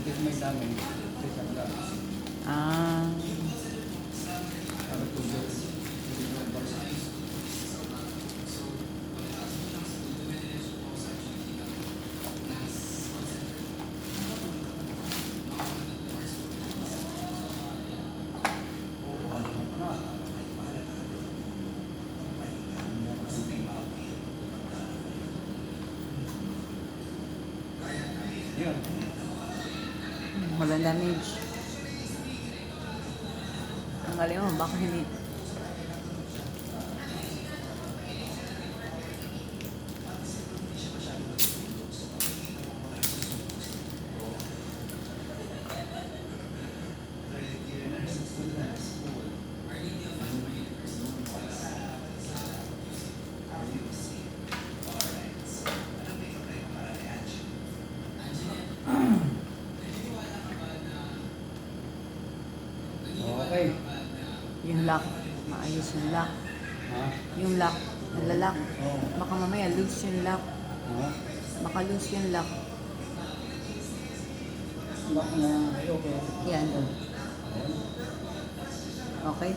Kasi may damage. Kasi sangga. Ah. Para tubig. Yan. Walang damage. Ang galing mo, baka hindi. Okay. Yung lock. Maayos yung lock. Ha? Yung lock. Nalalak. Oo. Baka mamaya loose yung lock. Ha? Baka loose yung lock. Bak na, okay. Yan. Ayan. Okay?